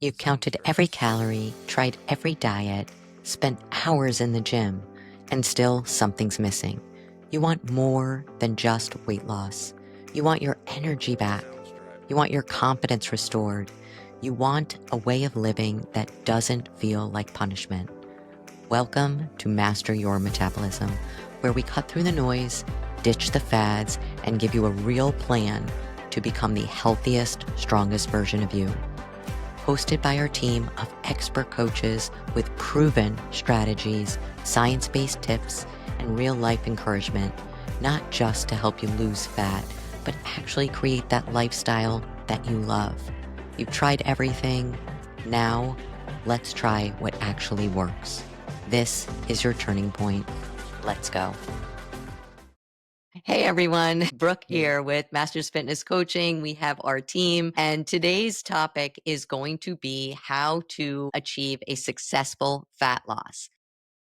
You counted every calorie, tried every diet, spent hours in the gym, and still something's missing. You want more than just weight loss. You want your energy back. You want your confidence restored. You want a way of living that doesn't feel like punishment. Welcome to Master Your Metabolism, where we cut through the noise, ditch the fads, and give you a real plan to become the healthiest, strongest version of you. Hosted by our team of expert coaches with proven strategies, science-based tips, and real-life encouragement, not just to help you lose fat, but actually create that lifestyle that you love. You've tried everything. Now, let's try what actually works. This is your turning point. Let's go. Hey everyone, Brooke here with Masters Fitness Coaching. We have our team, and today's topic is going to be how to achieve a successful fat loss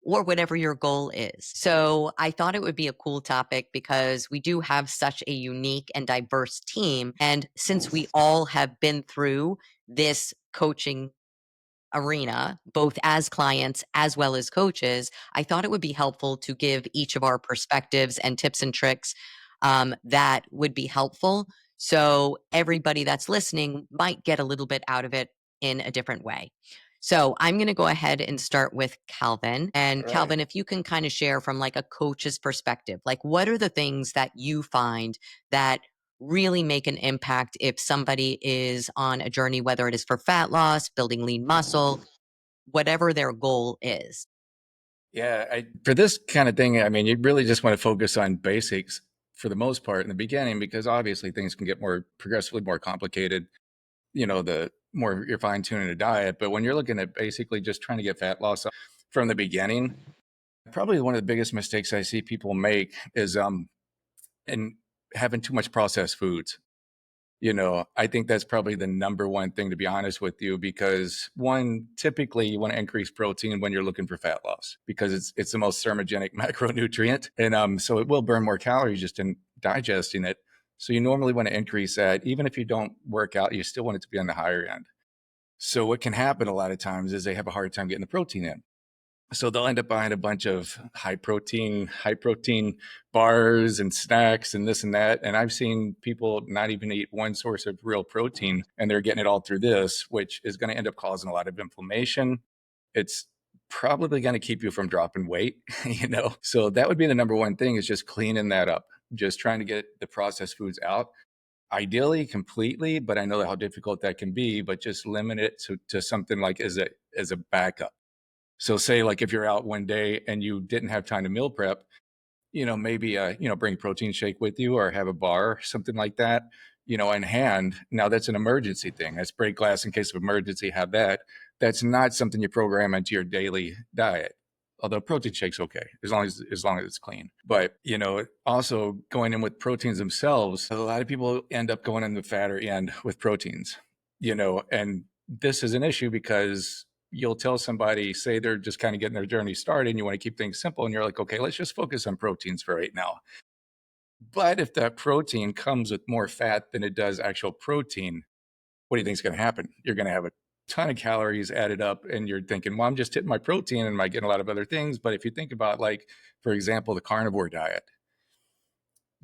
or whatever your goal is. So I thought it would be a cool topic because we do have such a unique and diverse team. And since we all have been through this coaching arena, both as clients as well as coaches, I thought it would be helpful to give each of our perspectives and tips and tricks that would be helpful. So everybody that's listening might get a little bit out of it in a different way. So I'm going to go ahead and start with Calvin. And Right. Calvin, if you can kind of share from like a coach's perspective, like what are the things that you find that really make an impact if somebody is on a journey, whether it is for fat loss, building lean muscle, whatever their goal is? Yeah, for this kind of thing, I mean, you really just want to focus on basics for the most part in the beginning, because obviously things can get more progressively more complicated, the more you're fine tuning a diet. But when you're looking at basically just trying to get fat loss from the beginning, probably one of the biggest mistakes I see people make is and having too much processed foods. I think that's probably the number one thing, to be honest with you, because one, typically you want to increase protein when you're looking for fat loss because it's the most thermogenic macronutrient. And so it will burn more calories just in digesting it. So you normally want to increase that. Even if you don't work out, you still want it to be on the higher end. So what can happen a lot of times is they have a hard time getting the protein in. So they'll end up buying a bunch of high protein bars and snacks and this and that. And I've seen people not even eat one source of real protein, and they're getting it all through this, which is going to end up causing a lot of inflammation. It's probably going to keep you from dropping weight, So that would be the number one thing, is just cleaning that up, just trying to get the processed foods out. Ideally completely, but I know how difficult that can be, but just limit it to something like as a backup. So say like if you're out one day and you didn't have time to meal prep, maybe bring a protein shake with you or have a bar, something like that, in hand. Now that's an emergency thing. That's break glass in case of emergency, have that. That's not something you program into your daily diet. Although protein shake's okay as long as it's clean. But also going in with proteins themselves, a lot of people end up going in the fatter end with proteins, and this is an issue because you'll tell somebody, say they're just kind of getting their journey started and you want to keep things simple, and you're like, okay, let's just focus on proteins for right now. But if that protein comes with more fat than it does actual protein, what do you think is going to happen? You're going to have a ton of calories added up, and you're thinking, well, I'm just hitting my protein and am I getting a lot of other things? But if you think about, like, for example, the carnivore diet,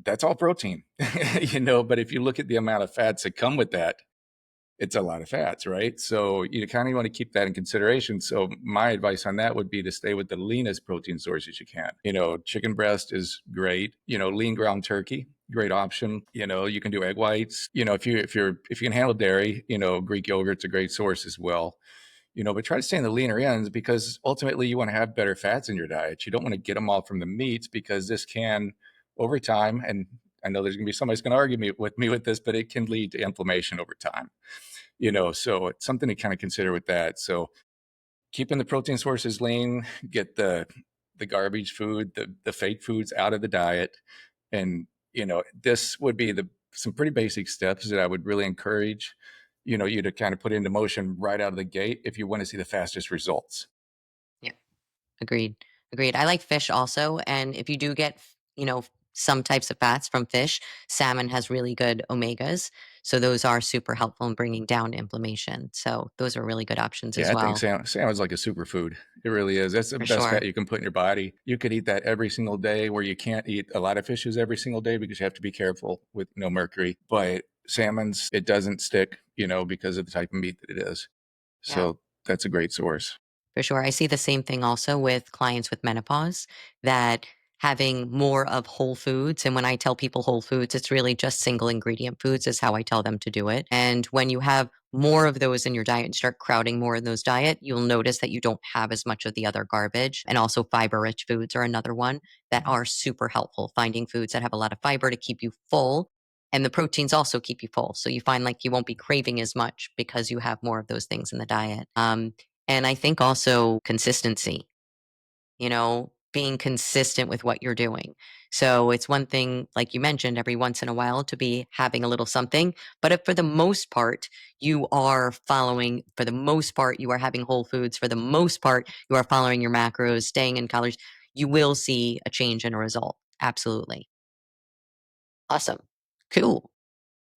that's all protein, but if you look at the amount of fats that come with that, it's a lot of fats, right? So you kind of want to keep that in consideration. So my advice on that would be to stay with the leanest protein sources you can. Chicken breast is great. Lean ground turkey, great option. You can do egg whites. If you can handle dairy, Greek yogurt's a great source as well. But try to stay in the leaner ends, because ultimately you want to have better fats in your diet. You don't want to get them all from the meats, because this can, over time, and I know there's going to be somebody's going to argue with me with this, but it can lead to inflammation over time. So it's something to kind of consider with that. So keeping the protein sources lean, get the garbage food, the fake foods out of the diet. And, this would be some pretty basic steps that I would really encourage, you to kind of put into motion right out of the gate if you want to see the fastest results. Yeah, agreed. Agreed. I like fish also. And if you do get, some types of fats from fish, salmon has really good omegas. So those are super helpful in bringing down inflammation. So those are really good options Yeah, as I think well, salmon's like a superfood. It really is. That's the for best fat sure. you can put in your body. You could eat that every single day, where you can't eat a lot of fishes every single day because you have to be careful with no mercury. But salmon's, it doesn't stick, because of the type of meat that it is. Yeah. So that's a great source. For sure. I see the same thing also with clients with menopause, that having more of whole foods. And when I tell people whole foods, it's really just single ingredient foods, is how I tell them to do it. And when you have more of those in your diet and start crowding more in those diet, you'll notice that you don't have as much of the other garbage. And also fiber rich foods are another one that are super helpful. Finding foods that have a lot of fiber to keep you full. And the proteins also keep you full. So you find like you won't be craving as much because you have more of those things in the diet. And I think also consistency, being consistent with what you're doing. So it's one thing, like you mentioned, every once in a while to be having a little something. But if for the most part, you are following, for the most part, you are having whole foods, for the most part, you are following your macros, staying in calories, you will see a change in a result. Absolutely. Awesome. Cool.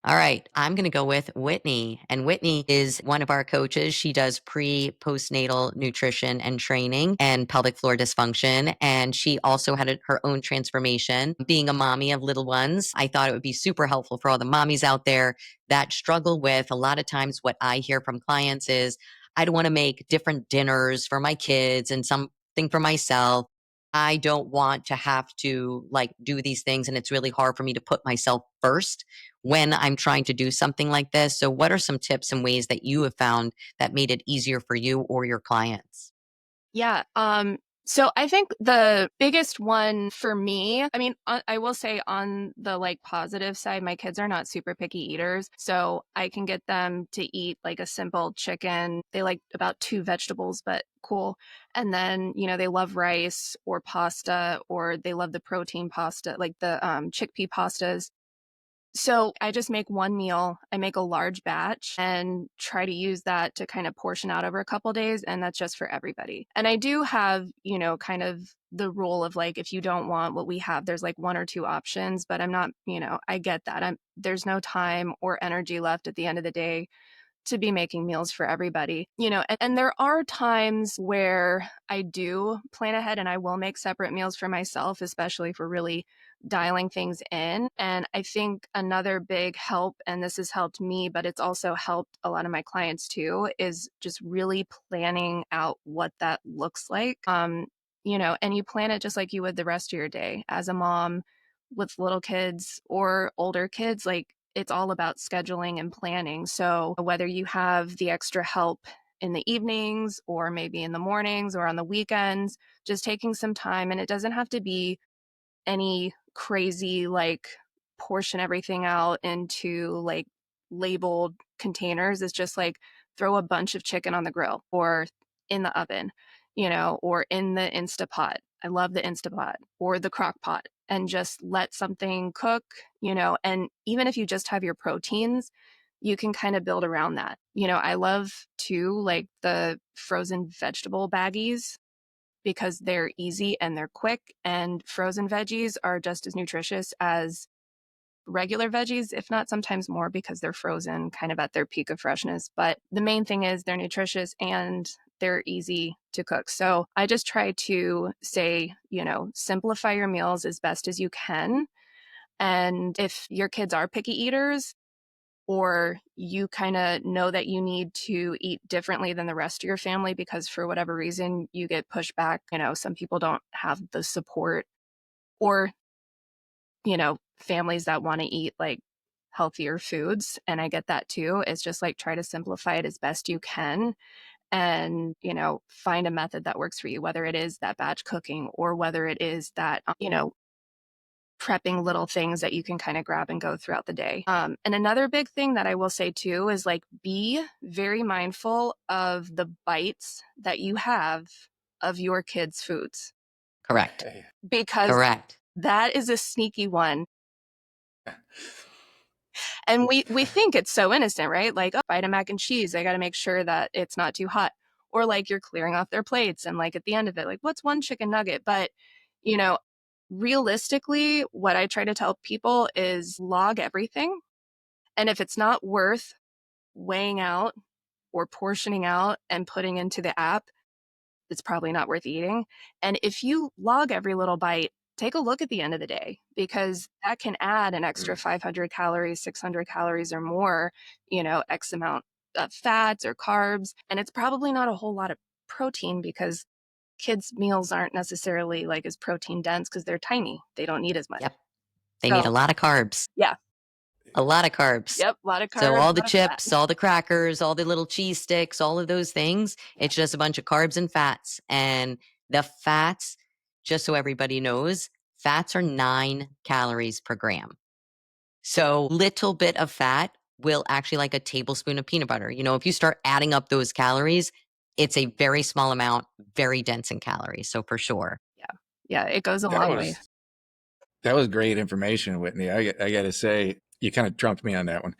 All right, I'm going to go with Whitney. And Whitney is one of our coaches. She does postnatal nutrition and training and pelvic floor dysfunction. And she also had her own transformation. Being a mommy of little ones, I thought it would be super helpful for all the mommies out there that struggle with, a lot of times what I hear from clients is, I don't want to make different dinners for my kids and something for myself. I don't want to have to like do these things. And it's really hard for me to put myself first when I'm trying to do something like this. So, what are some tips and ways that you have found that made it easier for you or your clients? Yeah. So I think the biggest one for me, I mean, I will say on the like positive side, my kids are not super picky eaters. So I can get them to eat like a simple chicken. They like about two vegetables, but cool. And then, they love rice or pasta, or they love the protein pasta, like the chickpea pastas. So I just make one meal. I make a large batch and try to use that to kind of portion out over a couple days. And that's just for everybody. And I do have, kind of the rule of like, if you don't want what we have, there's like one or two options, but I'm not, I get that. There's no time or energy left at the end of the day to be making meals for everybody, and there are times where I do plan ahead and I will make separate meals for myself, especially for really dialing things in. And I think another big help, and this has helped me, but it's also helped a lot of my clients too, is just really planning out what that looks like. And you plan it just like you would the rest of your day as a mom with little kids or older kids. Like, it's all about scheduling and planning. So whether you have the extra help in the evenings or maybe in the mornings or on the weekends, just taking some time, and it doesn't have to be any crazy like portion everything out into like labeled containers. It's just like throw a bunch of chicken on the grill or in the oven, or in the Instapot. I love the Instapot or the crock pot, and just let something cook, and even if you just have your proteins, you can kind of build around that. I love too, like the frozen vegetable baggies, because they're easy and they're quick, and frozen veggies are just as nutritious as regular veggies, if not sometimes more, because they're frozen kind of at their peak of freshness. But the main thing is they're nutritious and they're easy to cook. So I just try to say, simplify your meals as best as you can. And if your kids are picky eaters, or you kind of know that you need to eat differently than the rest of your family because for whatever reason you get pushed back, some people don't have the support, or, families that want to eat like healthier foods. And I get that too. It's just like try to simplify it as best you can, and, find a method that works for you, whether it is that batch cooking or whether it is that, prepping little things that you can kind of grab and go throughout the day. And another big thing that I will say too is like be very mindful of the bites that you have of your kids' foods, Correct. because Correct. that is a sneaky one. And we think it's so innocent, right? Like, oh, bite a mac and cheese, I got to make sure that it's not too hot. Or like you're clearing off their plates and like at the end of it, like, what's one chicken nugget? But, you know, realistically, what I try to tell people is log everything And if it's not worth weighing out or portioning out and putting into the app, it's probably not worth eating. And if you log every little bite, take a look at the end of the day, because that can add an extra 500 calories, 600 calories or more, X amount of fats or carbs. And it's probably not a whole lot of protein, because kids' meals aren't necessarily like as protein dense because they're tiny. They don't need as much. Yep. They need a So, lot of carbs. yeah. A lot of carbs. Yep. A lot of So carbs, all a the lot of fat. chips, all the crackers, all the little cheese sticks, all of those things, it's just a bunch of carbs and fats. And the fats, just so everybody knows, fats are 9 calories per gram. So little bit of fat will actually, like a tablespoon of peanut butter. If you start adding up those calories, it's a very small amount, very dense in calories. So for sure. Yeah. Yeah. It goes a That long way. was great information, Whitney. I got to say, you kind of trumped me on that one.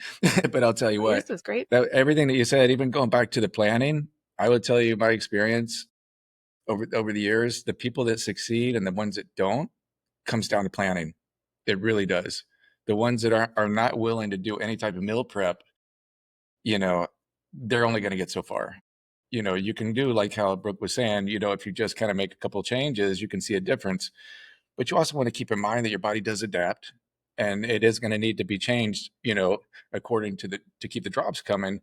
But I'll tell you Yours what, was great. everything that you said, even going back to the planning, I would tell you my experience over the years, the people that succeed and the ones that don't comes down to planning. It really does. The ones that are not willing to do any type of meal prep, you know, they're only going to get so far. You can do like how Brooke was saying, if you just kind of make a couple of changes, you can see a difference. But you also want to keep in mind that your body does adapt, and it is going to need to be changed, according to keep the drops coming.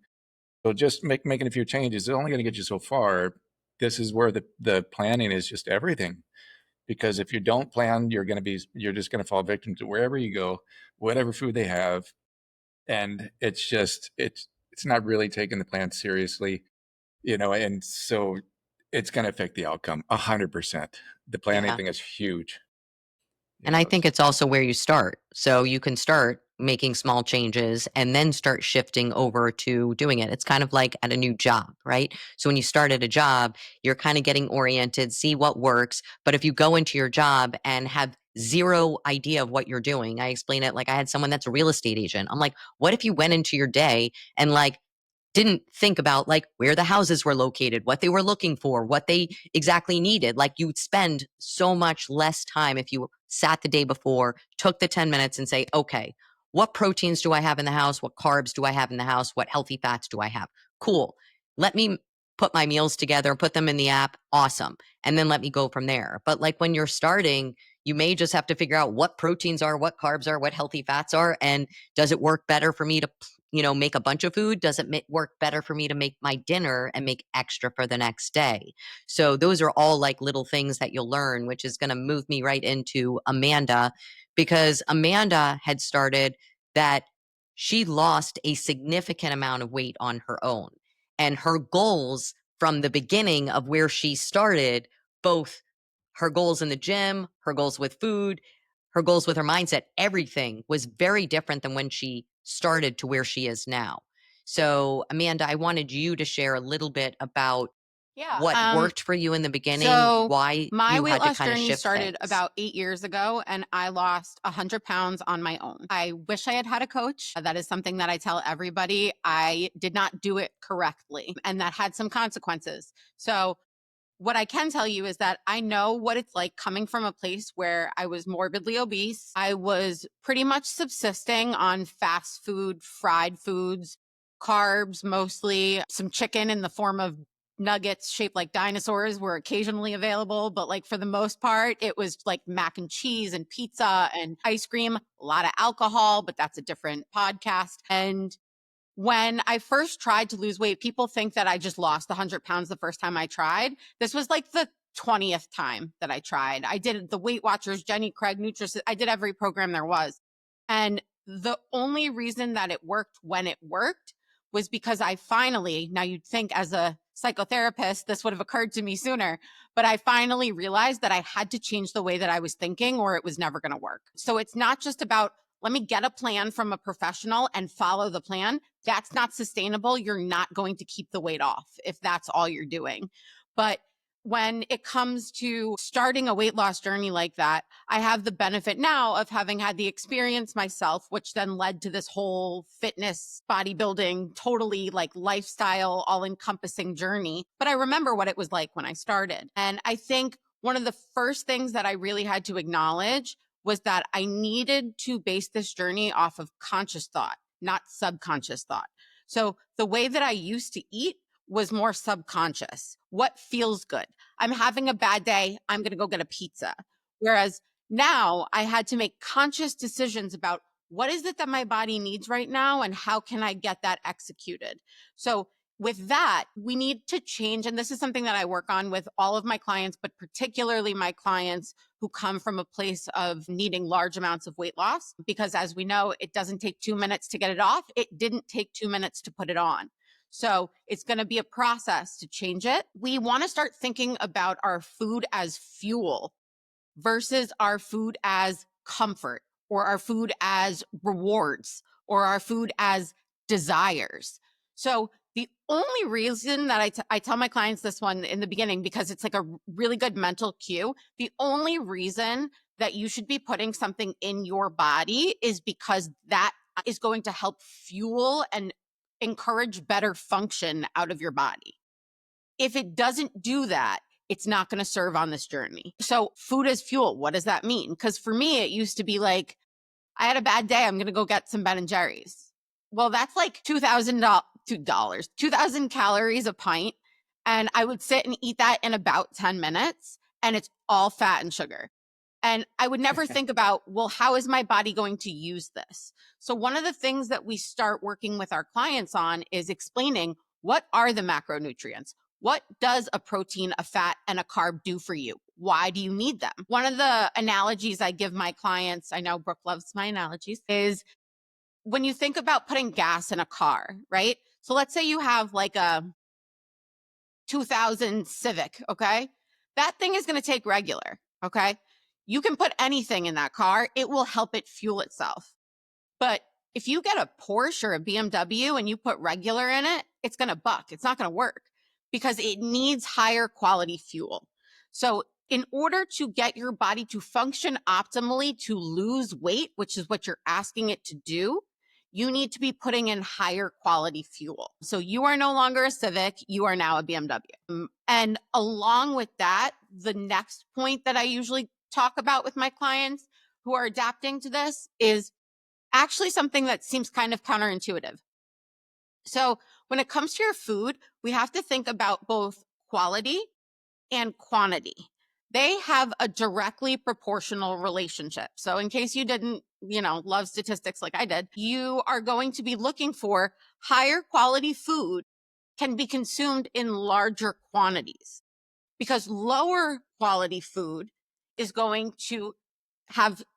So just making a few changes is only going to get you so far. This is where the planning is just everything. Because if you don't plan, you're just going to fall victim to wherever you go, whatever food they have, and it's not really taking the plan seriously, and so it's going to affect the outcome 100%. The planning Yeah. thing is huge. And I think it's also where you start. So you can start making small changes and then start shifting over to doing it. It's kind of like at a new job, right? So when you start at a job, you're kind of getting oriented, see what works. But if you go into your job and have zero idea of what you're doing, I explain it like I had someone that's a real estate agent. I'm like, what if you went into your day and like didn't think about like where the houses were located, what they were looking for, what they exactly needed? Like you would spend so much less time if you sat the day before, took the 10 minutes and say, okay, what proteins do I have in the house? What carbs do I have in the house? What healthy fats do I have? Cool. Let me put my meals together, put them in the app. Awesome. And then let me go from there. But like when you're starting, you may just have to figure out what proteins are, what carbs are, what healthy fats are. And does it work better for me to make a bunch of food? Does it work better for me to make my dinner and make extra for the next day? So those are all like little things that you'll learn, which is going to move me right into Amanda, because Amanda had started that she lost a significant amount of weight on her own. And her goals from the beginning of where she started, both her goals in the gym, her goals with food, her goals with her mindset, everything was very different than when she started to where she is now. So, Amanda, I wanted you to share a little bit about Yeah. what worked for you in the beginning, So why my you weight had to loss kind of journey shift started things. about 8 years ago, and I lost 100 pounds on my own. I wish I had had a coach. That is something that I tell everybody. I did not do it correctly, and that had some consequences. So what I can tell you is that I know what it's like coming from a place where I was morbidly obese. I was pretty much subsisting on fast food, fried foods, carbs mostly, some chicken in the form of nuggets shaped like dinosaurs were occasionally available, but like for the most part, it was like mac and cheese and pizza and ice cream, a lot of alcohol, but that's a different podcast. And when I first tried to lose weight, people think that I just lost 100 pounds the first time I tried. This was like the 20th time that I tried. I did the Weight Watchers, Jenny Craig, Nutris. I did every program there was. And the only reason that it worked when it worked was because I finally, now you'd think as a psychotherapist, this would have occurred to me sooner, but I finally realized that I had to change the way that I was thinking or it was never going to work. So it's not just about, let me get a plan from a professional and follow the plan. That's not sustainable. You're not going to keep the weight off if that's all you're doing. But when it comes to starting a weight loss journey like that, I have the benefit now of having had the experience myself, which then led to this whole fitness, bodybuilding, totally like lifestyle, all encompassing journey. But I remember what it was like when I started. And I think one of the first things that I really had to acknowledge was that I needed to base this journey off of conscious thought, not subconscious thought. So the way that I used to eat was more subconscious. What feels good? I'm having a bad day. I'm going to go get a pizza. Whereas now I had to make conscious decisions about what is it that my body needs right now and how can I get that executed? So with that, we need to change. And this is something that I work on with all of my clients, but particularly my clients who come from a place of needing large amounts of weight loss. Because as we know, it doesn't take 2 minutes to get it off. It didn't take 2 minutes to put it on. So it's going to be a process to change it. We want to start thinking about our food as fuel versus our food as comfort or our food as rewards or our food as desires. So the only reason that I tell my clients this one in the beginning, because it's like a really good mental cue, the only reason that you should be putting something in your body is because that is going to help fuel and encourage better function out of your body. If it doesn't do that, it's not going to serve on this journey. So food as fuel, what does that mean? Because for me, it used to be like, I had a bad day, I'm going to go get some Ben and Jerry's. Well, that's like $2,000 calories a pint. And I would sit and eat that in about 10 minutes, and it's all fat and sugar. And I would never think about, well, how is my body going to use this? So one of the things that we start working with our clients on is explaining, what are the macronutrients? What does a protein, a fat, and a carb do for you? Why do you need them? One of the analogies I give my clients, I know Brooke loves my analogies, is when you think about putting gas in a car, right? So let's say you have like a 2000 Civic, okay? That thing is going to take regular, okay? You can put anything in that car, it will help it fuel itself. But if you get a Porsche or a BMW and you put regular in it, it's going to buck. It's not going to work because it needs higher quality fuel. So in order to get your body to function optimally, to lose weight, which is what you're asking it to do, you need to be putting in higher quality fuel. So you are no longer a Civic, you are now a BMW. And along with that, the next point that I usually talk about with my clients who are adapting to this is actually something that seems kind of counterintuitive. So when it comes to your food, we have to think about both quality and quantity. They have a directly proportional relationship. So in case you didn't, love statistics like I did, you are going to be looking for higher quality food can be consumed in larger quantities, because lower quality food is going to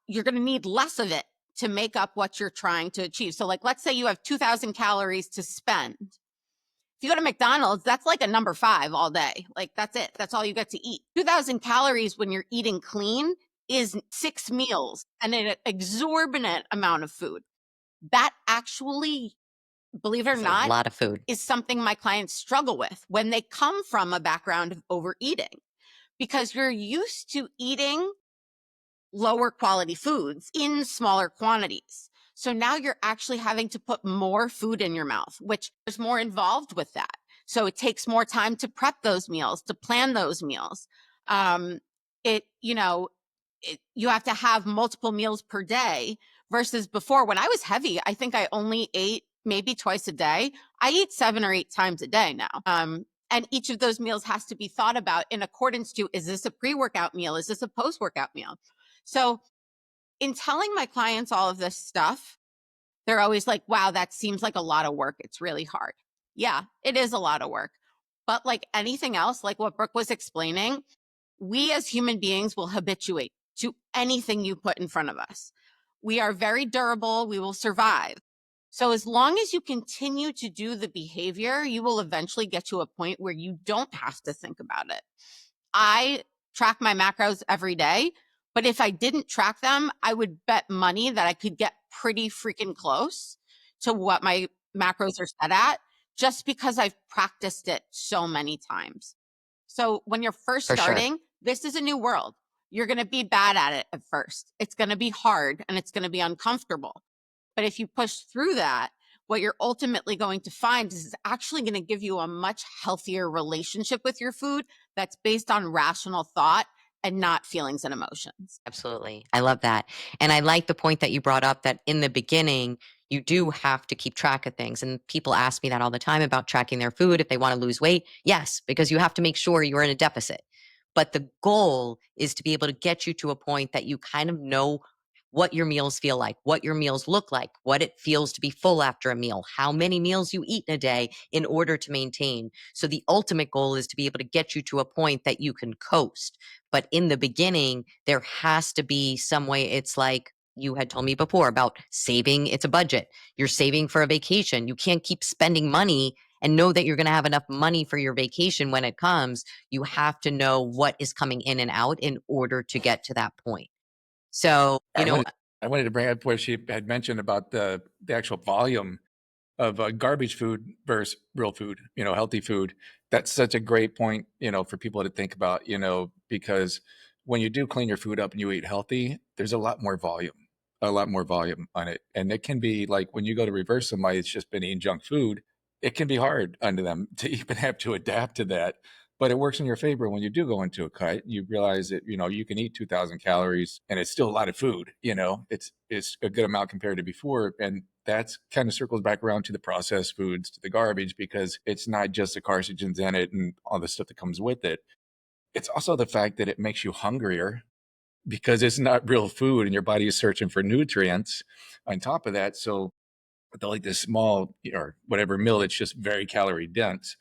you're going to need less of it to make up what you're trying to achieve. So like, let's say you have 2,000 calories to spend. If you go to McDonald's, that's like a number 5 all day. Like that's it. That's all you get to eat. 2,000 calories when you're eating clean is 6 meals and an exorbitant amount of food. That actually, believe it or It's not, a lot of food. is something my clients struggle with when they come from a background of overeating, because you're used to eating lower quality foods in smaller quantities. So now you're actually having to put more food in your mouth, which is more involved with that. So it takes more time to prep those meals, to plan those meals. You have to have multiple meals per day versus before when I was heavy, I think I only ate maybe twice a day. I eat 7 or 8 times a day now. And each of those meals has to be thought about in accordance to, is this a pre-workout meal? Is this a post-workout meal? So in telling my clients all of this stuff, they're always like, wow, that seems like a lot of work. It's really hard. Yeah, it is a lot of work. But like anything else, like what Brooke was explaining, we as human beings will habituate to anything you put in front of us. We are very durable. We will survive. So as long as you continue to do the behavior, you will eventually get to a point where you don't have to think about it. I track my macros every day, but if I didn't track them, I would bet money that I could get pretty freaking close to what my macros are set at, just because I've practiced it so many times. So when you're first For sure. starting, this is a new world. You're going to be bad at it at first. It's going to be hard and it's going to be uncomfortable. But if you push through that, what you're ultimately going to find is it's actually going to give you a much healthier relationship with your food that's based on rational thought and not feelings and emotions. Absolutely. I love that. And I like the point that you brought up that in the beginning, you do have to keep track of things. And people ask me that all the time about tracking their food if they want to lose weight. Yes, because you have to make sure you're in a deficit. But the goal is to be able to get you to a point that you kind of know what your meals feel like, what your meals look like, what it feels to be full after a meal, how many meals you eat in a day in order to maintain. So the ultimate goal is to be able to get you to a point that you can coast. But in the beginning, there has to be some way. It's like you had told me before about saving. It's a budget. You're saving for a vacation. You can't keep spending money and know that you're going to have enough money for your vacation when it comes. You have to know what is coming in and out in order to get to that point. So, I wanted to bring up where she had mentioned about the actual volume of garbage food versus real food, healthy food. That's such a great point, for people to think about, because when you do clean your food up and you eat healthy, there's a lot more volume on it. And it can be like when you go to reverse somebody that's just been eating junk food, it can be hard unto them to even have to adapt to that. But it works in your favor when you do go into a cut. You realize that, you can eat 2,000 calories and it's still a lot of food, it's a good amount compared to before. And that's kind of circles back around to the processed foods, to the garbage, because it's not just the carcinogens in it and all the stuff that comes with it. It's also the fact that it makes you hungrier because it's not real food and your body is searching for nutrients on top of that. So they'll like this small or whatever meal that's just very calorie dense.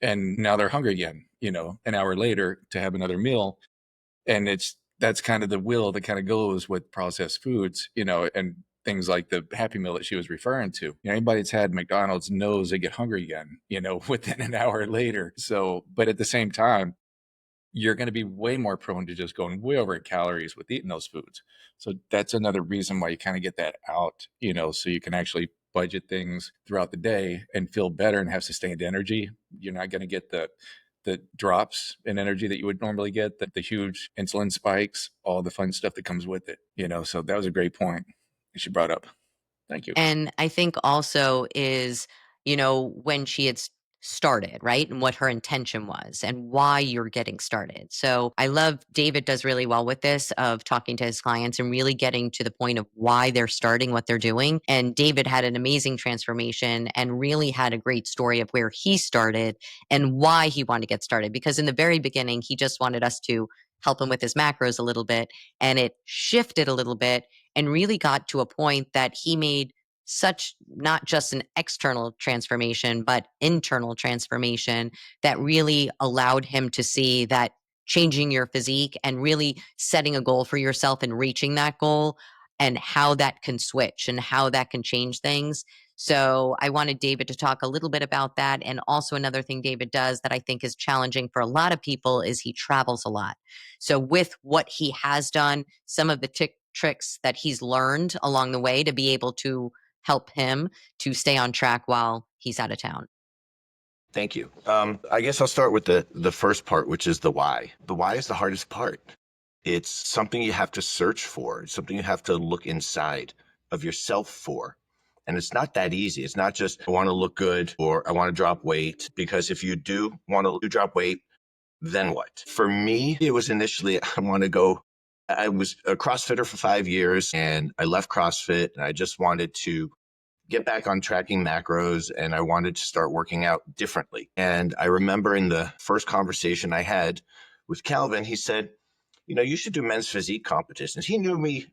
And now they're hungry again, an hour later to have another meal. And that's kind of the will that kind of goes with processed foods, and things like the Happy Meal that she was referring to. Anybody that's had McDonald's knows they get hungry again, within an hour later. So, but at the same time, you're going to be way more prone to just going way over calories with eating those foods. So that's another reason why you kind of get that out, so you can actually budget things throughout the day and feel better and have sustained energy. You're not going to get the drops in energy that you would normally get, the huge insulin spikes, all the fun stuff that comes with it, So that was a great point that she brought up. Thank you. And I think also is, when she had started, right? And what her intention was and why you're getting started. So I love David does really well with this of talking to his clients and really getting to the point of why they're starting what they're doing. And David had an amazing transformation and really had a great story of where he started and why he wanted to get started. Because in the very beginning, he just wanted us to help him with his macros a little bit. And it shifted a little bit and really got to a point that he made such not just an external transformation, but internal transformation that really allowed him to see that changing your physique and really setting a goal for yourself and reaching that goal and how that can switch and how that can change things. So I wanted David to talk a little bit about that. And also another thing David does that I think is challenging for a lot of people is he travels a lot. So with what he has done, some of the tricks that he's learned along the way to be able to help him to stay on track while he's out of town. Thank you. I guess I'll start with the first part, which is the why. The why is the hardest part. It's something you have to search for. It's something you have to look inside of yourself for. And it's not that easy. It's not just, I want to look good or I want to drop weight. Because if you do want to drop weight, then what? For me, it was initially, I was a CrossFitter for 5 years and I left CrossFit and I just wanted to get back on tracking macros and I wanted to start working out differently. And I remember in the first conversation I had with Calvin, he said, you should do men's physique competitions. He knew me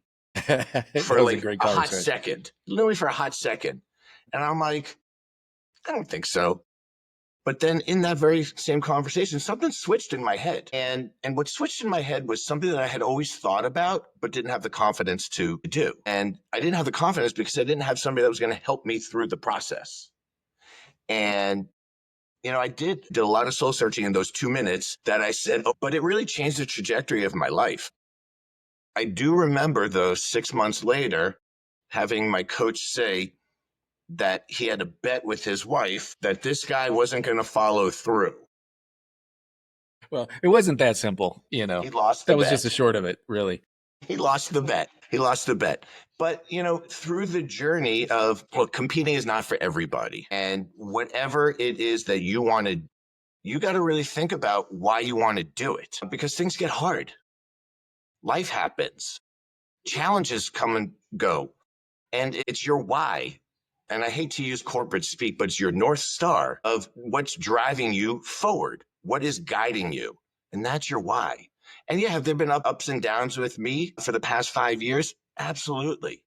for like a hot second. He knew me for a hot second. And I'm like, I don't think so. But then in that very same conversation, something switched in my head. And what switched in my head was something that I had always thought about, but didn't have the confidence to do. And I didn't have the confidence because I didn't have somebody that was going to help me through the process. And, I did a lot of soul searching in those 2 minutes that I said, but it really changed the trajectory of my life. I do remember though, 6 months later, having my coach say, that he had a bet with his wife that this guy wasn't going to follow through. Well, it wasn't that simple, He lost the bet. That was just the short of it, really. He lost the bet. But, through the journey of, competing is not for everybody. And whatever it is that you want to, you got to really think about why you want to do it because things get hard. Life happens. Challenges come and go. And it's your why. And I hate to use corporate speak, but it's your North Star of what's driving you forward. What is guiding you? And that's your why. And yeah, have there been ups and downs with me for the past 5 years? Absolutely.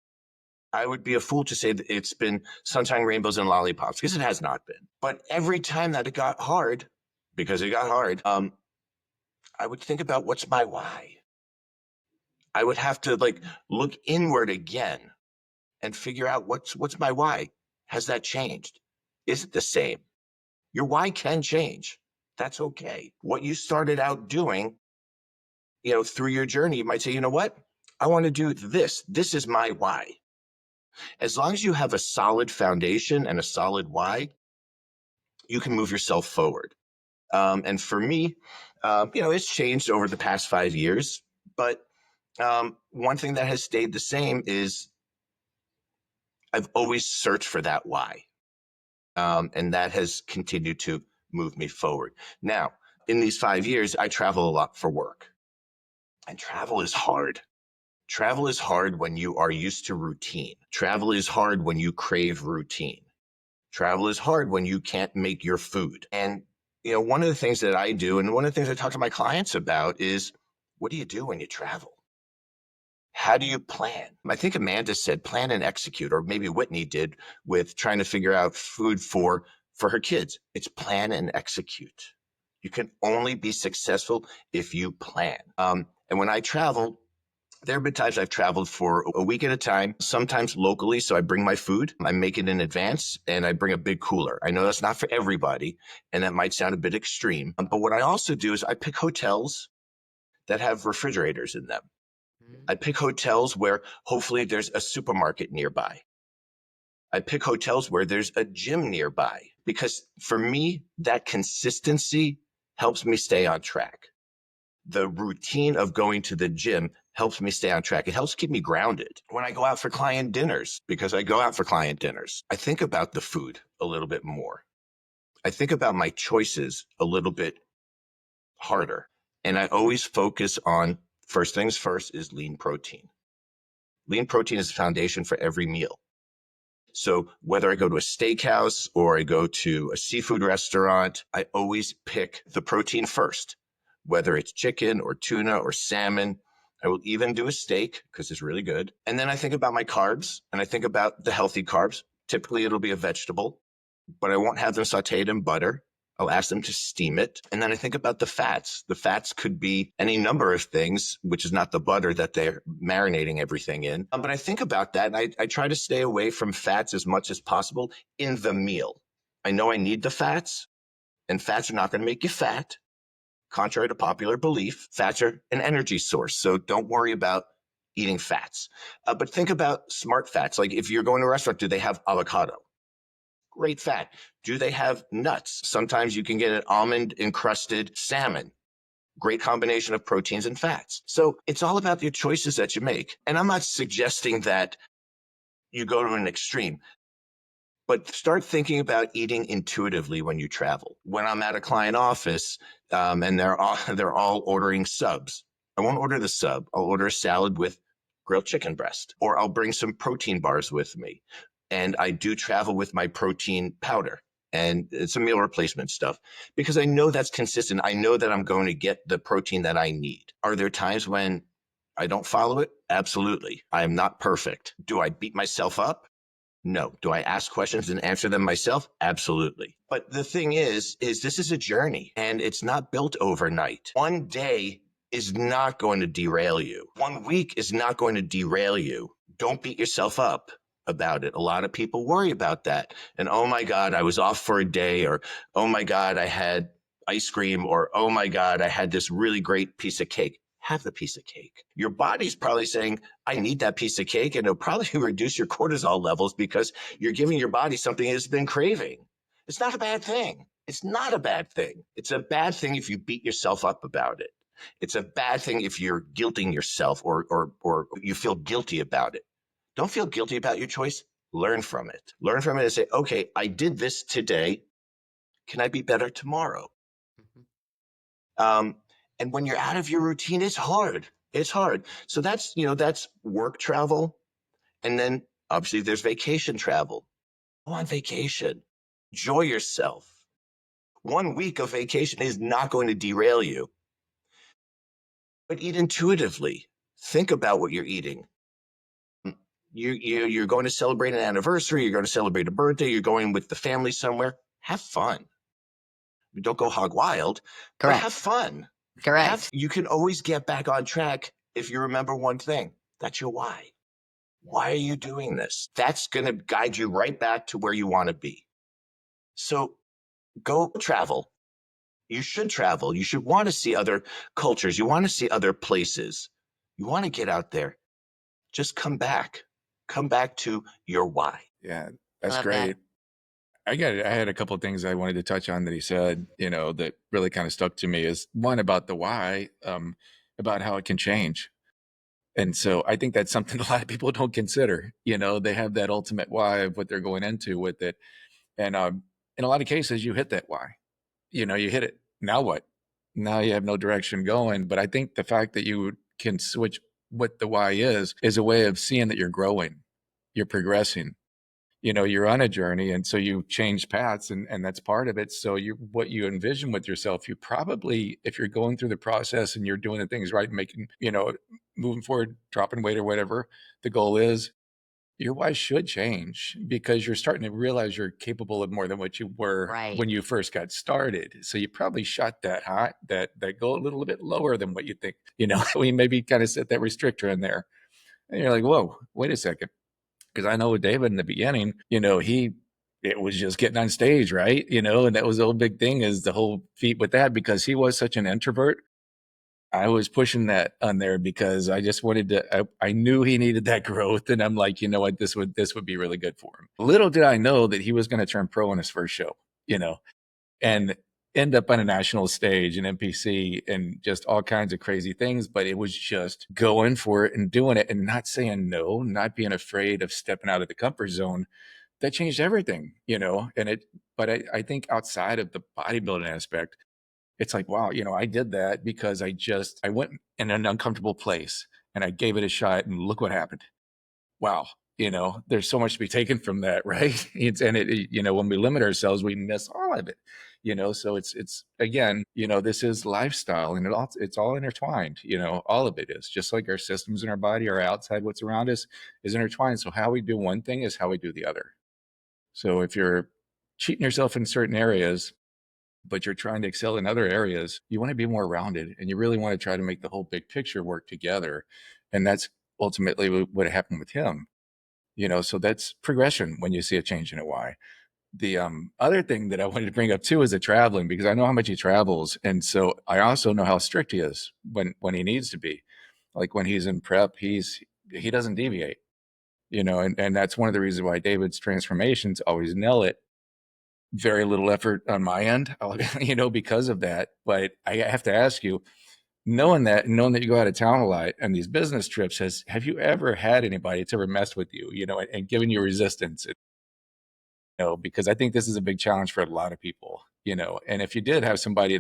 I would be a fool to say that it's been sunshine, rainbows, and lollipops, because it has not been. But every time that it got hard, because it got hard, I would think about what's my why. I would have to look inward again and figure out what's my why. Has that changed? Is it the same? Your why can change. That's okay. What you started out doing, through your journey, you might say, you know what? I want to do this. This is my why. As long as you have a solid foundation and a solid why, you can move yourself forward. And for me, it's changed over the past 5 years. But one thing that has stayed the same is I've always searched for that why. And that has continued to move me forward. Now, in these 5 years, I travel a lot for work. And travel is hard. Travel is hard when you are used to routine. Travel is hard when you crave routine. Travel is hard when you can't make your food. And, one of the things that I do, and one of the things I talk to my clients about is, what do you do when you travel? How do you plan? I think Amanda said plan and execute, or maybe Whitney did with trying to figure out food for her kids. It's plan and execute. You can only be successful if you plan. And when I travel, there have been times I've traveled for a week at a time, sometimes locally. So I bring my food, I make it in advance, and I bring a big cooler. I know that's not for everybody, and that might sound a bit extreme. But what I also do is I pick hotels that have refrigerators in them. I pick hotels where hopefully there's a supermarket nearby. I pick hotels where there's a gym nearby, because for me, that consistency helps me stay on track. The routine of going to the gym helps me stay on track. It helps keep me grounded. When I go out for client dinners, because I go out for client dinners, I think about the food a little bit more. I think about my choices a little bit harder. And I always focus on, first things first is lean protein. Lean protein is the foundation for every meal. So whether I go to a steakhouse or I go to a seafood restaurant, I always pick the protein first, whether it's chicken or tuna or salmon. I will even do a steak because it's really good. And then I think about my carbs, and I think about the healthy carbs. Typically, it'll be a vegetable, but I won't have them sauteed in butter. I'll ask them to steam it. And then I think about the fats. The fats could be any number of things, which is not the butter that they're marinating everything in. But I think about that, and I try to stay away from fats as much as possible in the meal. I know I need the fats, and fats are not going to make you fat. Contrary to popular belief, fats are an energy source. So don't worry about eating fats. But think about smart fats. Like if you're going to a restaurant, do they have avocado? Great fat. Do they have nuts? Sometimes you can get an almond encrusted salmon. Great combination of proteins and fats. So it's all about your choices that you make. And I'm not suggesting that you go to an extreme, but start thinking about eating intuitively when you travel. When I'm at a client office and they're all ordering subs, I won't order the sub. I'll order a salad with grilled chicken breast, or I'll bring some protein bars with me. And I do travel with my protein powder, and it's a meal replacement stuff, because I know that's consistent. I know that I'm going to get the protein that I need. Are there times when I don't follow it? Absolutely. I am not perfect. Do I beat myself up? No. Do I ask questions and answer them myself? Absolutely. But the thing is this is a journey, and it's not built overnight. One day is not going to derail you. 1 week is not going to derail you. Don't beat yourself up about it. A lot of people worry about that. And oh my God, I was off for a day, or oh my God, I had ice cream, or oh my God, I had this really great piece of cake. Have the piece of cake. Your body's probably saying, I need that piece of cake. And it'll probably reduce your cortisol levels because you're giving your body something it's been craving. It's not a bad thing. It's not a bad thing. It's a bad thing if you beat yourself up about it. It's a bad thing if you're guilting yourself or you feel guilty about it. Don't feel guilty about your choice. Learn from it. Learn from it and say, okay, I did this today. Can I be better tomorrow? And when you're out of your routine, it's hard. It's hard. So that's work travel. And then obviously there's vacation travel. Go on vacation. Enjoy yourself. 1 week of vacation is not going to derail you. But eat intuitively. Think about what you're eating. You're going to celebrate an anniversary. You're going to celebrate a birthday. You're going with the family somewhere. Have fun. Don't go hog wild, but Correct. have fun. Correct. You can always get back on track if you remember one thing. That's your why. Why are you doing this? That's going to guide you right back to where you want to be. So go travel. You should travel. You should want to see other cultures. You want to see other places. You want to get out there. Just come back. Come back to your why. Yeah, I that's love that. great. I had a couple of things I wanted to touch on that he said, that really kind of stuck to me is one about the why, about how it can change. And so I think that's something a lot of people don't consider. They have that ultimate why of what they're going into with it. And in a lot of cases, you hit that why. You hit it. Now what? Now you have no direction going. But I think the fact that you can switch what the why is a way of seeing that you're growing, you're progressing. You're on a journey, and so you change paths, and that's part of it. So what you envision with yourself, you probably, if you're going through the process and you're doing the things right, making, moving forward, dropping weight or whatever the goal is, your why should change because you're starting to realize you're capable of more than what you were Right. when you first got started. So you probably shot that goal a little bit lower than what you think. We maybe kind of set that restrictor in there, and you're like, whoa, wait a second. Because I know with David in the beginning, it was just getting on stage, right? And that was the whole big thing is the whole feat with that because he was such an introvert. I was pushing that on there because I just wanted to. I knew he needed that growth, and I'm like, you know what, this would be really good for him. Little did I know that he was going to turn pro in his first show, and end up on a national stage and NPC and just all kinds of crazy things. But it was just going for it and doing it and not saying no, not being afraid of stepping out of the comfort zone. That changed everything, but I think outside of the bodybuilding aspect, it's like, wow, I did that because I went in an uncomfortable place and I gave it a shot and look what happened. Wow. There's so much to be taken from that, right? When we limit ourselves, we miss all of it, so it's again, this is lifestyle and it's all intertwined, all of it is just like our systems in our body, our outside, what's around us is intertwined. So how we do one thing is how we do the other. So if you're cheating yourself in certain areas, but you're trying to excel in other areas, you want to be more rounded and you really want to try to make the whole big picture work together. And that's ultimately what happened with him. So that's progression when you see a change in a why. The other thing that I wanted to bring up too is the traveling, because I know how much he travels. And so I also know how strict he is when he needs to be. Like when he's in prep, he doesn't deviate, and that's one of the reasons why David's transformations always nail it. Very little effort on my end, because of that. But I have to ask you, knowing that you go out of town a lot and these business trips, have you ever had anybody that's ever messed with you, and given you resistance? Because I think this is a big challenge for a lot of people, and if you did have somebody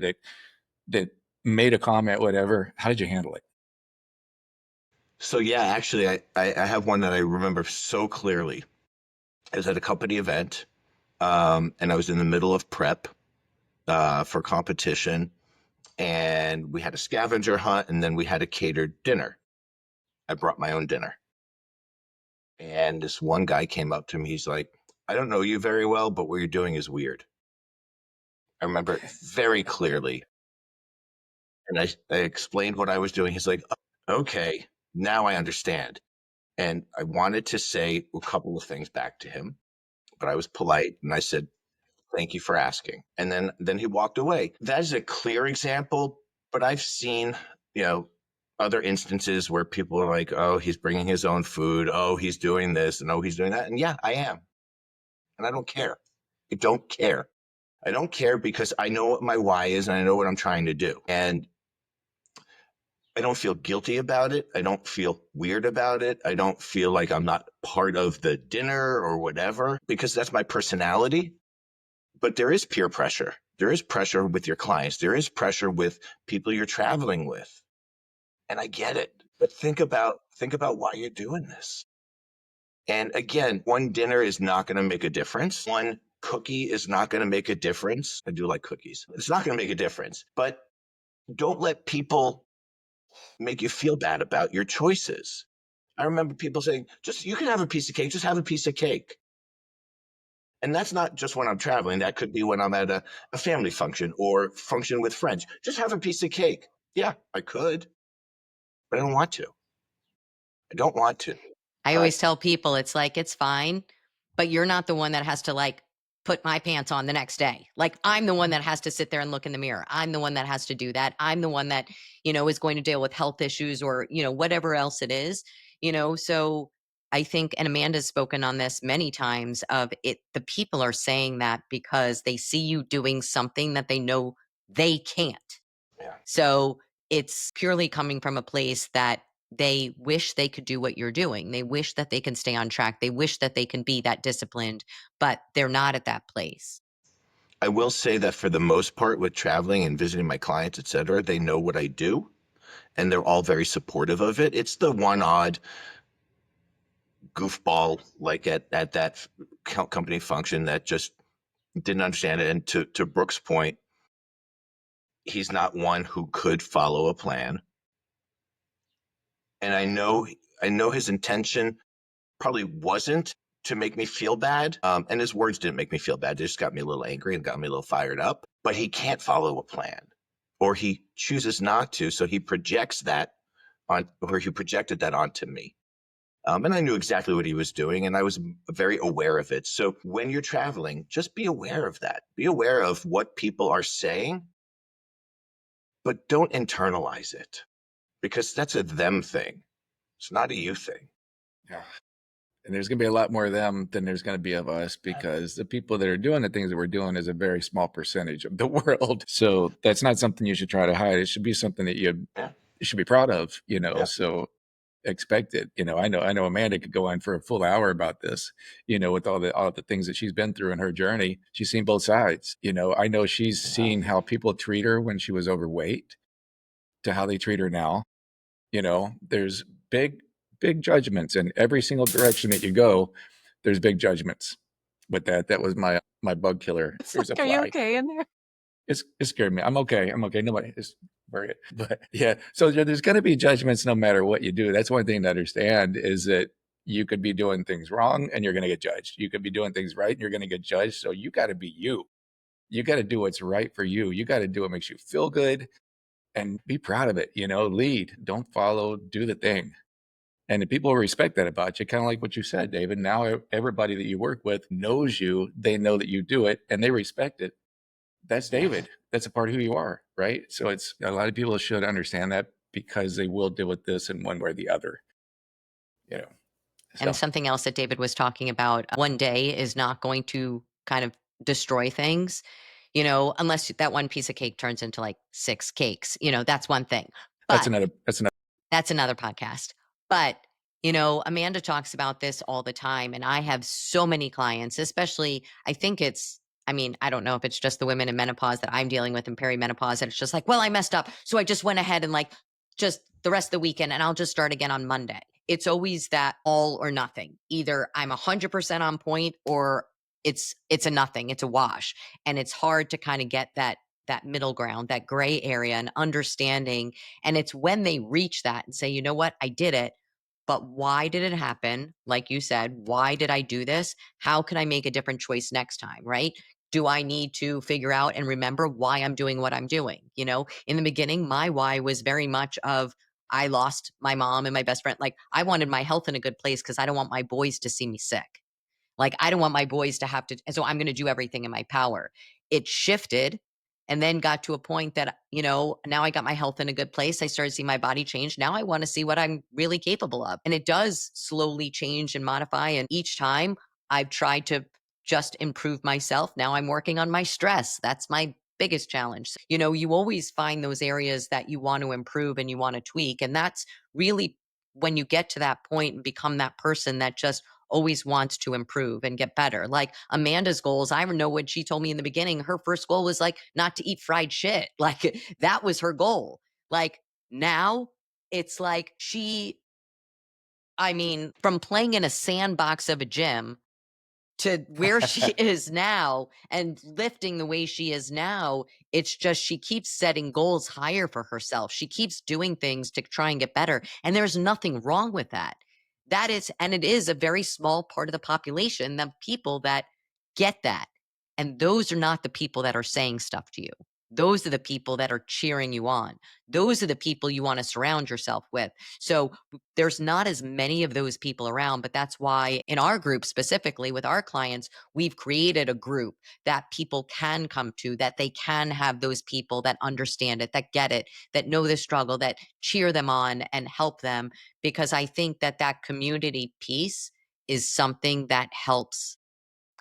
that made a comment, whatever, how did you handle it? So yeah, actually, I have one that I remember so clearly. I was at a company event, and I was in the middle of prep for competition, and we had a scavenger hunt, and then we had a catered dinner. I brought my own dinner, and this one guy came up to me. He's like, "I don't know you very well, but what you're doing is weird." I remember it very clearly, and I explained what I was doing. He's like, "Okay, now I understand." And I wanted to say a couple of things back to him, but I was polite and I said, "Thank you for asking." And then he walked away. That is a clear example, but I've seen, you know, other instances where people are like, "Oh, he's bringing his own food. Oh, he's doing this, and oh, he's doing that." And yeah, I am. And I don't care. I don't care. I don't care because I know what my why is and I know what I'm trying to do. And I don't feel guilty about it. I don't feel weird about it. I don't feel like I'm not part of the dinner or whatever because that's my personality. But there is peer pressure. There is pressure with your clients. There is pressure with people you're traveling with. And I get it. But think about why you're doing this. And again, one dinner is not going to make a difference. One cookie is not going to make a difference. I do like cookies. It's not going to make a difference. But don't let people make you feel bad about your choices. I remember people saying, just you can have a piece of cake, just have a piece of cake. And that's not just when I'm traveling. That could be when I'm at a family function or function with friends. Just have a piece of cake. Yeah, I could, but I don't want to. I don't want to. I But always tell people it's like, it's fine, but you're not the one that has to like put my pants on the next day. Like, I'm the one that has to sit there and look in the mirror. I'm the one that has to do that. I'm the one that, is going to deal with health issues or, whatever else it is, so I think, and Amanda's spoken on this many times of it, the people are saying that because they see you doing something that they know they can't. yeah, So it's purely coming from a place that they wish they could do what you're doing. They wish that they can stay on track. They wish that they can be that disciplined, but they're not at that place. I will say that for the most part, with traveling and visiting my clients, et cetera, they know what I do, and they're all very supportive of it. It's the one odd goofball, like at that company function, that just didn't understand it. And to Brooke's point, he's not one who could follow a plan. And I know his intention probably wasn't to make me feel bad. And his words didn't make me feel bad. They just got me a little angry and got me a little fired up. But he can't follow a plan, or he chooses not to. So he projects that or he projected that onto me. And I knew exactly what he was doing, and I was very aware of it. So when you're traveling, just be aware of that. Be aware of what people are saying, but don't internalize it, because that's a them thing. It's not a you thing. Yeah. And there's going to be a lot more of them than there's going to be of us, because the people that are doing the things that we're doing is a very small percentage of the world. So that's not something you should try to hide. It should be something that you should be proud of, Yeah. so expect it. I know Amanda could go on for a full hour about this, with all the things that she's been through in her journey. She's seen both sides. I know she's seen how people treat her when she was overweight to how they treat her now. There's big judgments in every single direction that you go. There's big judgments. But that was my bug killer. There's a Are you fly. okay in there? It scared me. I'm okay. Nobody is worried. But yeah, so there's going to be judgments no matter what you do. That's one thing to understand, is that you could be doing things wrong and you're going to get judged. You could be doing things right and you're going to get judged. So you got to be you. You got to do what's right for you. You got to do what makes you feel good and be proud of it. Lead, don't follow, do the thing. And the people respect that about you, kind of like what you said, David. Now everybody that you work with knows you. They know that you do it and they respect it. That's David. That's a part of who you are, right? So it's a lot of people should understand that, because they will deal with this in one way or the other. And So something else that David was talking about, one day is not going to kind of destroy things, unless that one piece of cake turns into like 6 cakes, that's one thing. that's But another that's another podcast. But, Amanda talks about this all the time. And I have so many clients, especially, I don't know if it's just the women in menopause that I'm dealing with in perimenopause. And it's just like, well, I messed up. So I just went ahead and like just the rest of the weekend and I'll just start again on Monday. It's always that all or nothing. Either I'm 100% on point or it's a nothing. It's a wash. And it's hard to kind of get that middle ground, that gray area, and understanding. And it's when they reach that and say, you know what, I did it, but why did it happen? Like you said, why did I do this? How can I make a different choice next time, right? Do I need to figure out and remember why I'm doing what I'm doing? In the beginning, my why was very much of, I lost my mom and my best friend. Like, I wanted my health in a good place because I don't want my boys to see me sick. Like, I don't want my boys to have to, so I'm going to do everything in my power. It shifted and then got to a point that, now I got my health in a good place. I started seeing my body change. Now I want to see what I'm really capable of. And it does slowly change and modify. And each time I've tried to just improve myself. Now I'm working on my stress. That's my biggest challenge. You always find those areas that you want to improve and you want to tweak. And that's really when you get to that point and become that person that just always wants to improve and get better. Like Amanda's goals, I know what she told me in the beginning, her first goal was like not to eat fried shit. Like that was her goal. Like now It's like from playing in a sandbox of a gym to where she is now and lifting the way she is now, it's just she keeps setting goals higher for herself. She keeps doing things to try and get better. And there's nothing wrong with that. And it is a very small part of the population, the people that get that. And those are not the people that are saying stuff to you. Those are the people that are cheering you on. Those are the people you want to surround yourself with. So there's not as many of those people around, but that's why in our group specifically with our clients, we've created a group that people can come to, that they can have those people that understand it, that get it, that know the struggle, that cheer them on and help them. Because I think that community piece is something that helps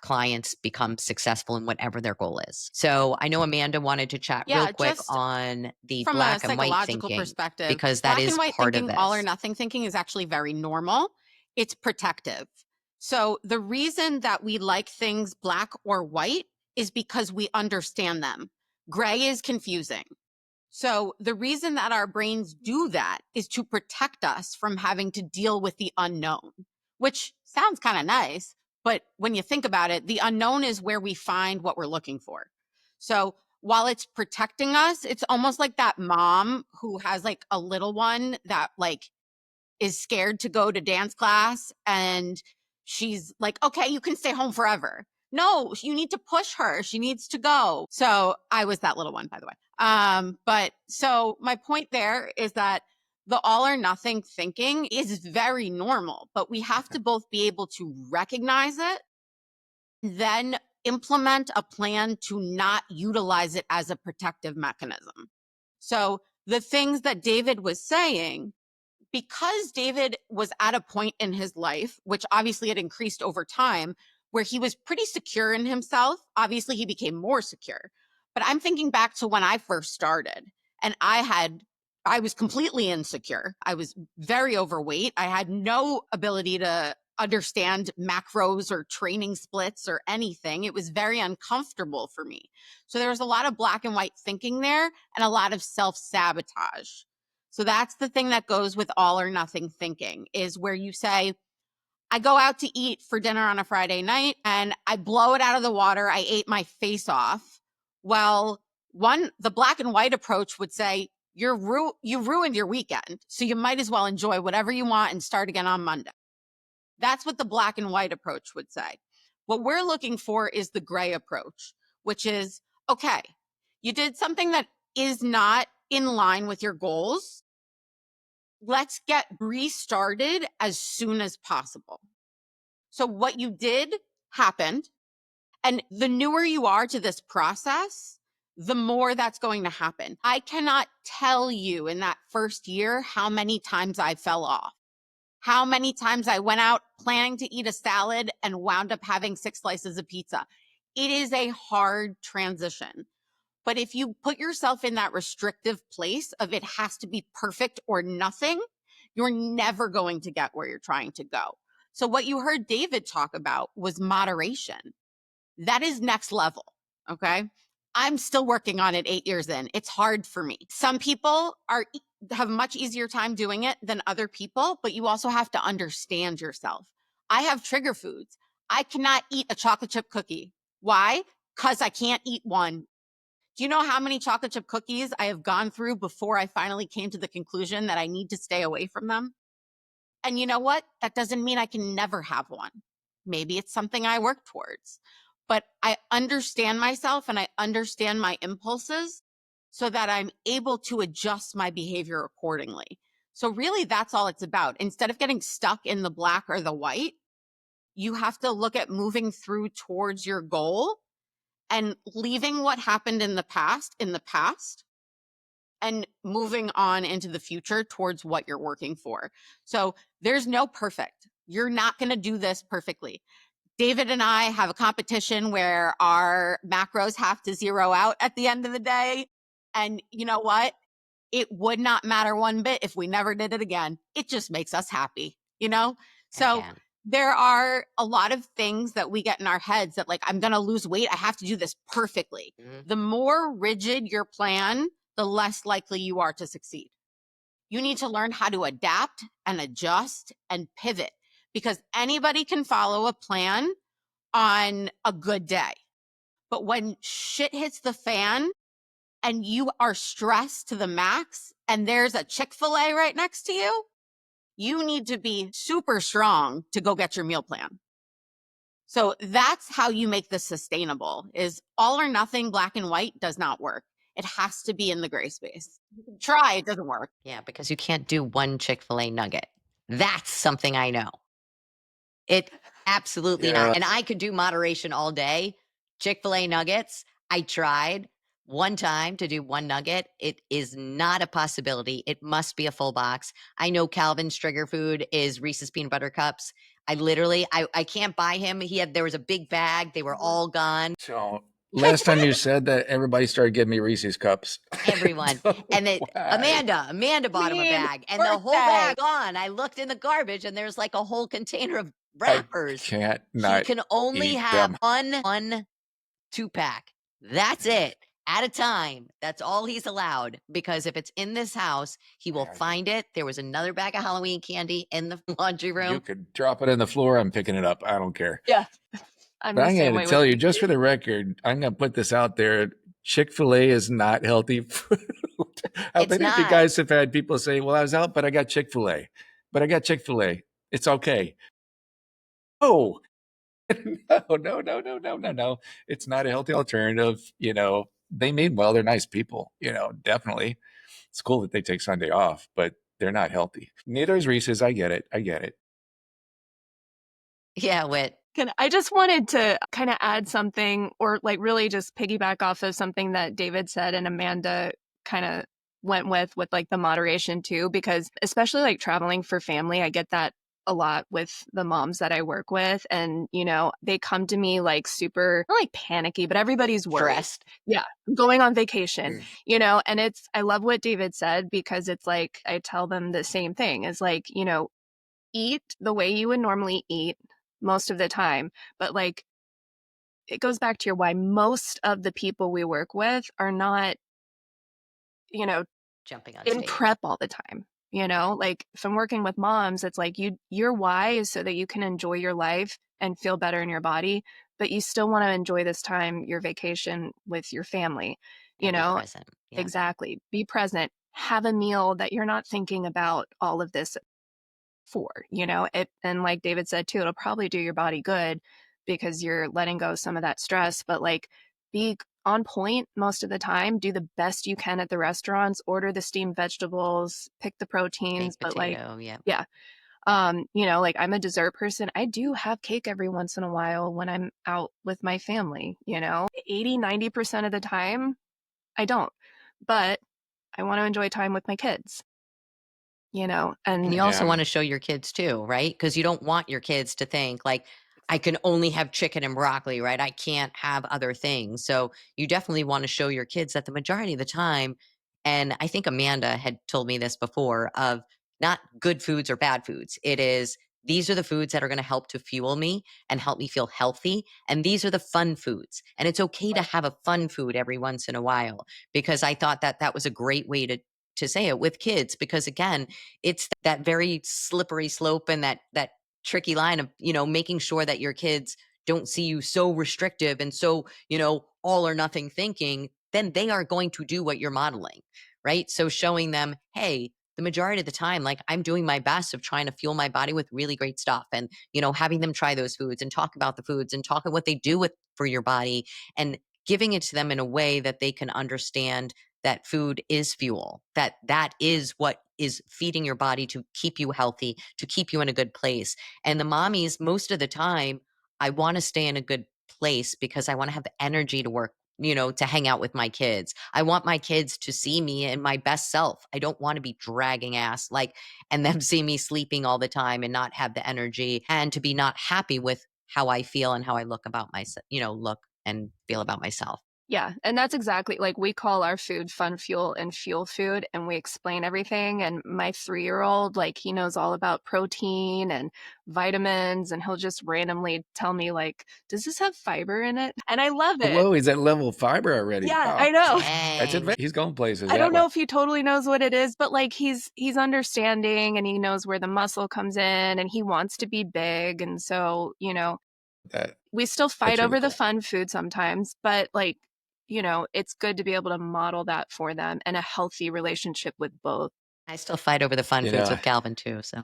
clients become successful in whatever their goal is. So I know Amanda wanted to chat real Yeah, quick just on the from a black and white psychological thinking, perspective, because that black and is white part of thinking, all or this. nothing thinking is actually very normal. It's protective. So the reason that we like things black or white is because we understand them. Gray is confusing. So the reason that our brains do that is to protect us from having to deal with the unknown, which sounds kind of nice. But when you think about it, the unknown is where we find what we're looking for. So while it's protecting us, it's almost like that mom who has like a little one that like is scared to go to dance class and she's like, okay, you can stay home forever. No, you need to push her. She needs to go. So I was that little one, by the way. But so my point there is that the all or nothing thinking is very normal, but we have to both be able to recognize it, then implement a plan to not utilize it as a protective mechanism. So the things that David was saying, because David was at a point in his life, which obviously had increased over time, where he was pretty secure in himself. Obviously, he became more secure. But I'm thinking back to when I first started and I was completely insecure. I was very overweight. I had no ability to understand macros or training splits or anything. It was very uncomfortable for me. So there was a lot of black and white thinking there and a lot of self-sabotage. So that's the thing that goes with all or nothing thinking, is where you say, I go out to eat for dinner on a Friday night and I blow it out of the water. I ate my face off. Well, the black and white approach would say, you ruined your weekend. So you might as well enjoy whatever you want and start again on Monday. That's what the black and white approach would say. What we're looking for is the gray approach, which is, okay, you did something that is not in line with your goals. Let's get restarted as soon as possible. So what you did happened. And the newer you are to this process, the more that's going to happen. I cannot tell you in that first year how many times I fell off, how many times I went out planning to eat a salad and wound up having 6 slices of pizza. It is a hard transition. But if you put yourself in that restrictive place of it has to be perfect or nothing, you're never going to get where you're trying to go. So what you heard David talk about was moderation. That is next level. Okay. I'm still working on it 8 years in. It's hard for me. Some people have a much easier time doing it than other people, but you also have to understand yourself. I have trigger foods. I cannot eat a chocolate chip cookie. Why? Because I can't eat one. Do you know how many chocolate chip cookies I have gone through before I finally came to the conclusion that I need to stay away from them? And you know what? That doesn't mean I can never have one. Maybe it's something I work towards. But I understand myself and I understand my impulses so that I'm able to adjust my behavior accordingly. So really that's all it's about. Instead of getting stuck in the black or the white, you have to look at moving through towards your goal and leaving what happened in the past and moving on into the future towards what you're working for. So there's no perfect. You're not going to do this perfectly. David and I have a competition where our macros have to zero out at the end of the day. And you know what? It would not matter one bit if we never did it again. It just makes us happy, you know? So Again. there are a lot of things that we get in our heads that like, I'm going to lose weight. I have to do this perfectly. Mhm. The more rigid your plan, the less likely you are to succeed. You need to learn how to adapt and adjust and pivot, because anybody can follow a plan on a good day. But when shit hits the fan and you are stressed to the max and there's a Chick-fil-A right next to you, you need to be super strong to go get your meal plan. So that's how you make this sustainable. Is all or nothing, black and white, does not work. It has to be in the gray space. You can try, it doesn't work. Yeah, because you can't do one Chick-fil-A nugget. That's something I know. It absolutely Yeah. not. And I could do moderation all day. Chick-fil-A nuggets, I tried one time to do one nugget. It is not a possibility. It must be a full box. I know Calvin's trigger food is Reese's peanut butter cups. I can't buy him. There was a big bag. They were all gone. So last time you said that, everybody started giving me Reese's cups. Everyone. And then Why? Amanda bought him a Mean bag, and the whole birthday. bag gone. I looked in the garbage, and there's like a whole container of I wrappers. can't He not can only eat have them. one 2-pack. That's it at a time. That's all he's allowed, because if it's in this house, he will Yeah. find it. There was another bag of Halloween candy in the laundry You room. could drop it on the floor. I'm picking it up. I don't care. Yeah. I'm But the I'm same going way to tell with you, just for the record, I'm going to put this out there. Chick-fil-A is not healthy food. How It's many of you not. guys have had people say, well, I was out, but I got Chick-fil-A. But I got Chick-fil-A. It's okay. Oh, no. It's not a healthy alternative. They mean well. They're nice people, definitely. It's cool that they take Sunday off, but they're not healthy. Neither is Reese's. I get it. Yeah, Whit. I just wanted to kind of add something, or like really just piggyback off of something that David said and Amanda kind of went with like the moderation too, because especially like traveling for family, I get that a lot with the moms that I work with. And, they come to me like super, not like panicky, but everybody's worried. Stressed. Yeah. I'm going on vacation, and I love what David said, because it's like, I tell them the same thing. It's like, eat the way you would normally eat most of the time. But like, it goes back to your why. Most of the people we work with are not, Jumping on in stage. prep all the time. Like if I'm working with moms, it's like your why is so that you can enjoy your life and feel better in your body, but you still want to enjoy this time, your vacation with your family, And be present. Yeah. Exactly. Be present. Have a meal that you're not thinking about all of this for, and like David said too, it'll probably do your body good because you're letting go of some of that stress, but like be on point most of the time, do the best you can at the restaurants, order the steamed vegetables, pick the proteins, Baked but like, potato. Yeah. yeah. Like I'm a dessert person. I do have cake every once in a while when I'm out with my family, 80-90% of the time I don't, but I want to enjoy time with my kids. And you also Yeah. want to show your kids too, right? Because you don't want your kids to think like, I can only have chicken and broccoli, right? I can't have other things. So you definitely want to show your kids that the majority of the time, and I think Amanda had told me this before, of not good foods or bad foods. It is, these are the foods that are going to help to fuel me and help me feel healthy. And these are the fun foods. And it's okay to have a fun food every once in a while, because I thought that that was a great way to say it with kids, because again, it's that very slippery slope and that tricky line of, making sure that your kids don't see you so restrictive and so, all or nothing thinking, then they are going to do what you're modeling, right? So showing them, hey, the majority of the time, like I'm doing my best of trying to fuel my body with really great stuff, and, having them try those foods and talk about the foods and talk about what they do for your body, and giving it to them in a way that they can understand that food is fuel, that is what is feeding your body to keep you healthy, to keep you in a good place. And the mommies, most of the time, I want to stay in a good place because I want to have energy to work, to hang out with my kids. I want my kids to see me in my best self. I don't want to be dragging ass, like, and them see me sleeping all the time and not have the energy, and to be not happy with how I feel and how I look about myself, look and feel about myself. Yeah, and that's exactly like we call our food fun fuel and fuel food, and we explain everything. And my 3-year-old, like, he knows all about protein and vitamins, and he'll just randomly tell me, like, does this have fiber in it? And I love it. Whoa, he's at level of fiber already. Yeah, Wow. I know. That's Dang. advanced. He's going places. I that don't know way. if he totally knows what it is, but like he's understanding, and he knows where the muscle comes in, and he wants to be big. And so, That we still fight That's really over the cool. fun food sometimes, but like, it's good to be able to model that for them and a healthy relationship with both. I still fight over the fun You foods know, with Calvin too. So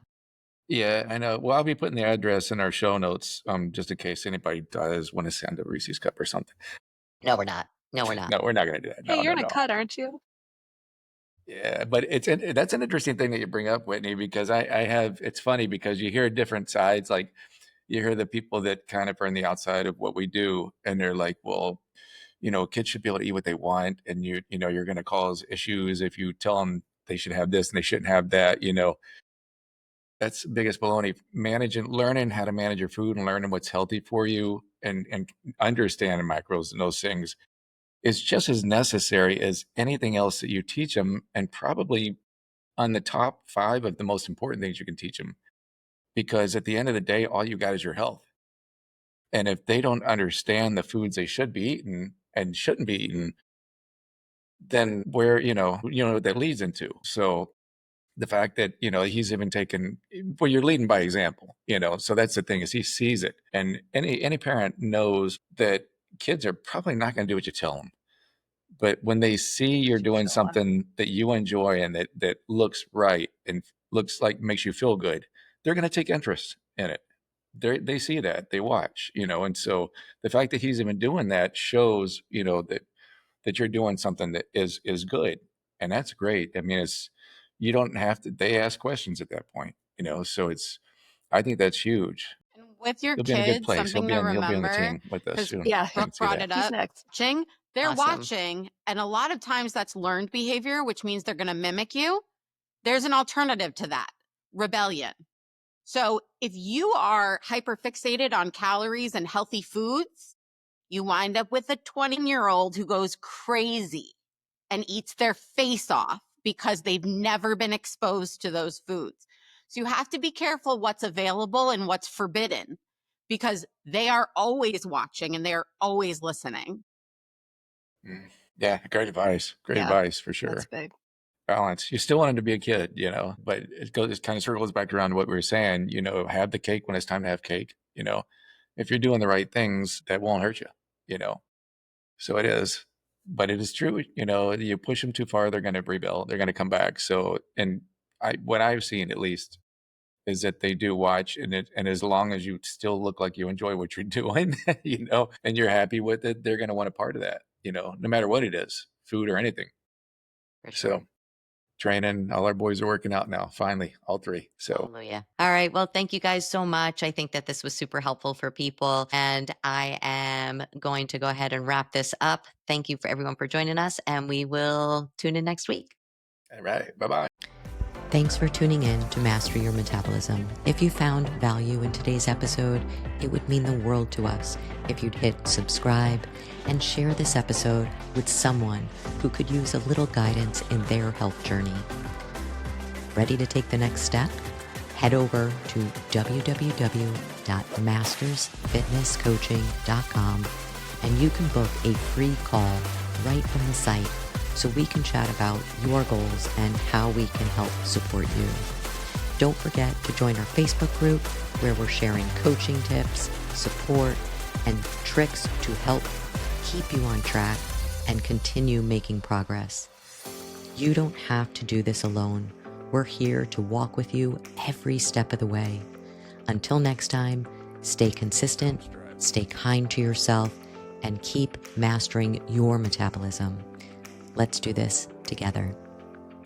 yeah, I know. Well, I'll be putting the address in our show notes, just in case anybody does want to send a Reese's cup or something. no, we're not. No, we're not. No, we're not going to do that. Hey, No, you're no, in a no. cut, aren't you? Yeah, but that's an interesting thing that you bring up, Whitney, because I have, it's funny because you hear different sides. Like you hear the people that kind of are on the outside of what we do, and they're like, well, kids should be able to eat what they want, and you're going to cause issues if you tell them they should have this and they shouldn't have that. That's the biggest baloney. Learning how to manage your food and learning what's healthy for you and understanding macros and those things is just as necessary as anything else that you teach them, and probably on the top 5 of the most important things you can teach them. Because at the end of the day, all you got is your health. And if they don't understand the foods they should be eating and shouldn't be eating, then where, what that leads into. So the fact that, he's even taken, well, you're leading by example, so that's the thing, is he sees it. And any parent knows that kids are probably not going to do what you tell them. But when they see you're doing Sure. something that you enjoy and that looks right and looks like makes you feel good, they're going to take interest in it. They see that, they watch, and so the fact that he's even doing that shows, that you're doing something that is good. And that's great. I mean, you don't have to, they ask questions at that point, so I think that's huge. And with your He'll be in a good kids, place. something to He'll be on the remember, team with us because soon. Yeah. I can Brooke see brought that. it He's up. next. Watching, they're Awesome. watching, and a lot of times that's learned behavior, which means they're going to mimic you. There's an alternative to that: rebellion. So if you are hyper fixated on calories and healthy foods, you wind up with a 20-year-old who goes crazy and eats their face off because they've never been exposed to those foods. So you have to be careful what's available and what's forbidden, because they are always watching and they're always listening. Yeah, great advice. Great Yeah, advice for sure. That's big. Balance. You still want him to be a kid, but it kind of circles back around to what we were saying, have the cake when it's time to have cake, if you're doing the right things, that won't hurt you, so it is, but it is true, you push them too far, they're going to rebel, they're going to come back. So, and what I've seen at least is that they do watch, and as long as you still look like you enjoy what you're doing, and you're happy with it, they're going to want a part of that, no matter what it is, food or anything. For sure. So training, all our boys are working out now, finally, all 3. So Hallelujah. All right. Well, thank you guys so much. I think that this was super helpful for people. And I am going to go ahead and wrap this up. Thank you for everyone for joining us, and we will tune in next week. all right, bye-bye. Thanks for tuning in to Master Your Metabolism. If you found value in today's episode, it would mean the world to us if you'd hit subscribe and share this episode with someone who could use a little guidance in their health journey. Ready to take the next step? Head over to www.mastersfitnesscoaching.com and you can book a free call right from the site so we can chat about your goals and how we can help support you. Don't forget to join our Facebook group where we're sharing coaching tips, support, and tricks to help keep you on track and continue making progress. You don't have to do this alone. We're here to walk with you every step of the way. Until next time, stay consistent, stay kind to yourself, and keep mastering your metabolism. Let's do this together.